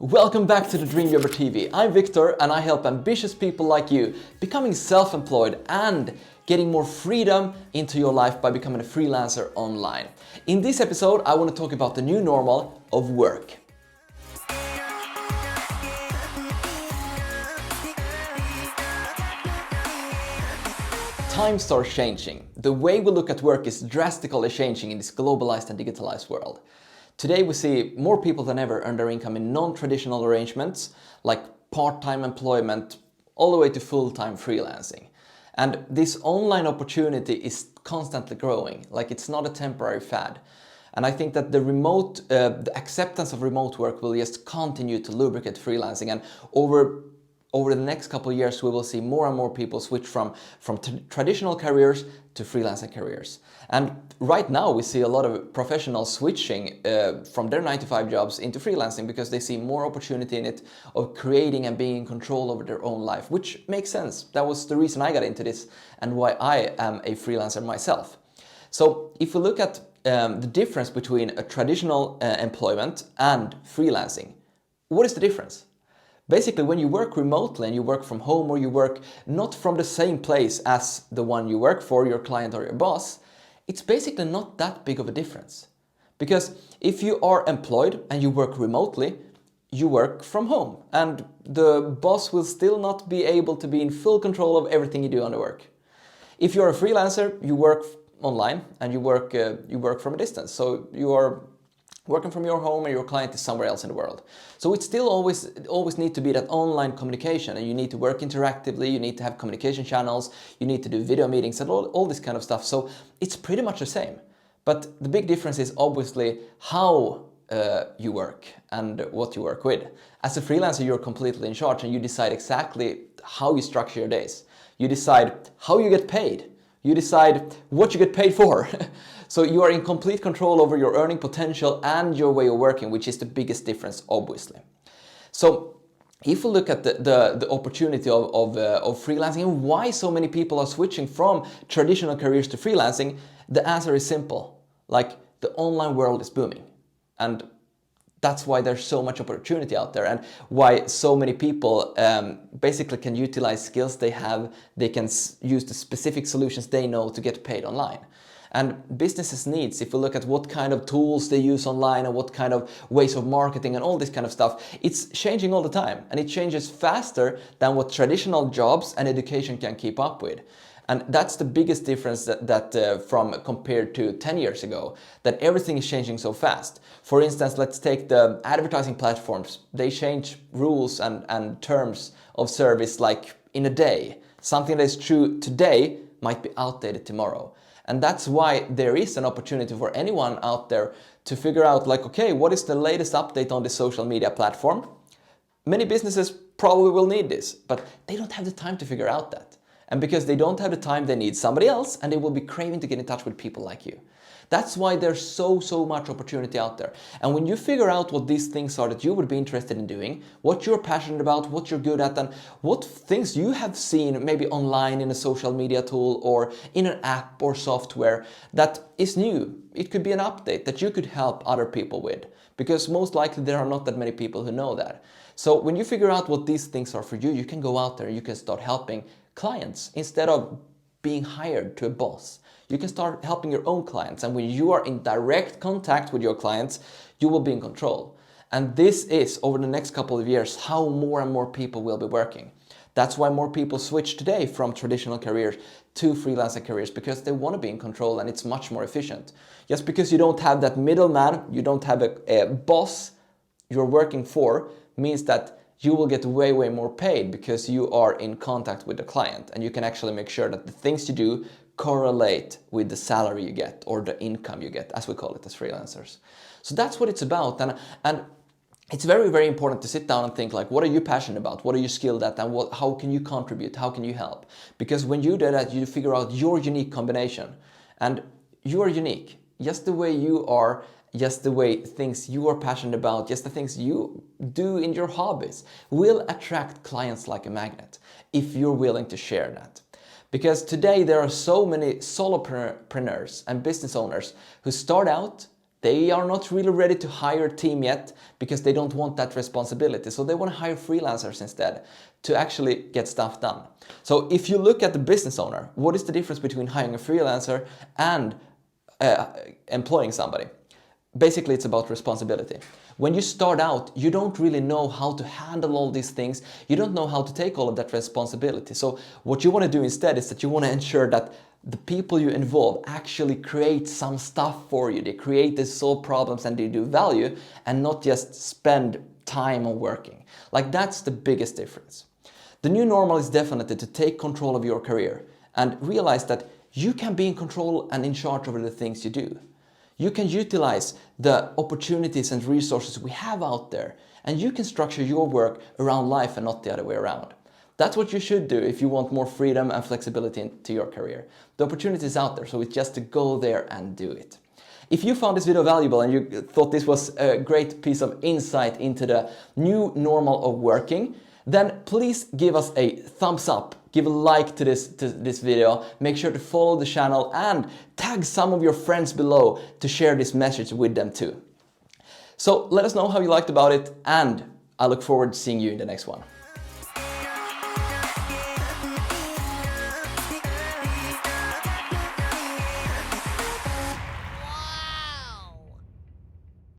Welcome back to the Dream Jobber TV. I'm Victor and I help ambitious people like you becoming self-employed and getting more freedom into your life by becoming a freelancer online. In this episode, I want to talk about the new normal of work. Times are changing. The way we look at work is drastically changing in this globalized and digitalized world. Today we see more people than ever earn their income in non-traditional arrangements like part-time employment all the way to full-time freelancing. And this online opportunity is constantly growing, like it's not a temporary fad. And I think that the acceptance of remote work will just continue to lubricate freelancing, and over the next couple of years, we will see more and more people switch from traditional careers to freelancing careers. And right now, we see a lot of professionals switching from their 9-to-5 jobs into freelancing because they see more opportunity in it of creating and being in control over their own life, which makes sense. That was the reason I got into this and why I am a freelancer myself. So if we look at the difference between a traditional employment and freelancing, what is the difference? Basically, when you work remotely and you work from home, or you work not from the same place as the one you work for, your client or your boss, it's basically not that big of a difference. Because if you are employed and you work remotely, you work from home and the boss will still not be able to be in full control of everything you do on the work. If you're a freelancer, you work online and you work from a distance. So you are working from your home and your client is somewhere else in the world. So it still always need to be that online communication, and you need to work interactively, you need to have communication channels, you need to do video meetings and all this kind of stuff. So it's pretty much the same. But the big difference is obviously how you work and what you work with. As a freelancer, you're completely in charge and you decide exactly how you structure your days. You decide how you get paid. You decide what you get paid for. So you are in complete control over your earning potential and your way of working, which is the biggest difference, obviously. So if we look at the opportunity of freelancing and why so many people are switching from traditional careers to freelancing, the answer is simple. Like, the online world is booming. And that's why there's so much opportunity out there, and why so many people basically can utilize skills they have. They can use the specific solutions they know to get paid online. And businesses needs, if we look at what kind of tools they use online and what kind of ways of marketing and all this kind of stuff, it's changing all the time, and it changes faster than what traditional jobs and education can keep up with. And that's the biggest difference from compared to 10 years ago, that everything is changing so fast. For instance, let's take the advertising platforms. They change rules and terms of service like in a day. Something that is true today might be outdated tomorrow. And that's why there is an opportunity for anyone out there to figure out, like, okay, what is the latest update on the social media platform? Many businesses probably will need this, but they don't have the time to figure out that. And because they don't have the time, they need somebody else, and they will be craving to get in touch with people like you. That's why there's so much opportunity out there. And when you figure out what these things are that you would be interested in doing, what you're passionate about, what you're good at, and what things you have seen maybe online in a social media tool or in an app or software that is new, it could be an update that you could help other people with, because most likely there are not that many people who know that. So when you figure out what these things are for you, you can go out there and you can start helping clients instead of being hired to a boss. You can start helping your own clients, and when you are in direct contact with your clients, you will be in control. And this is, over the next couple of years, how more and more people will be working. That's why more people switch today from traditional careers to freelancer careers, because they want to be in control and it's much more efficient. Just because you don't have that middleman, you don't have a boss you're working for, means that you will get way more paid because you are in contact with the client, and you can actually make sure that the things you do correlate with the salary you get, or the income you get, as we call it as freelancers. So that's what it's about, and it's very important to sit down and think, like, what are you passionate about, what are you skilled at, and how can you contribute, how can you help? Because when you do that, you figure out your unique combination, and you are unique just the way you are. Just the way things you are passionate about, just the things you do in your hobbies will attract clients like a magnet if you're willing to share that. Because today there are so many solopreneurs and business owners who start out They are not really ready to hire a team yet because they don't want that responsibility. So they want to hire freelancers instead to actually get stuff done. So if you look at the business owner, what is the difference between hiring a freelancer and employing somebody? Basically, it's about responsibility. When you start out, you don't really know how to handle all these things. You don't know how to take all of that responsibility. So what you want to do instead is that you want to ensure that the people you involve actually create some stuff for you. They create, they solve problems, and they do value, and not just spend time on working. Like, that's the biggest difference. The new normal is definitely to take control of your career and realize that you can be in control and in charge over the things you do. You can utilize the opportunities and resources we have out there, and you can structure your work around life and not the other way around. That's what you should do if you want more freedom and flexibility into your career. The opportunity is out there, so it's just to go there and do it. If you found this video valuable and you thought this was a great piece of insight into the new normal of working, then please give us a thumbs up, give a like to this video, make sure to follow the channel and tag some of your friends below to share this message with them too. So let us know how you liked about it, and I look forward to seeing you in the next one.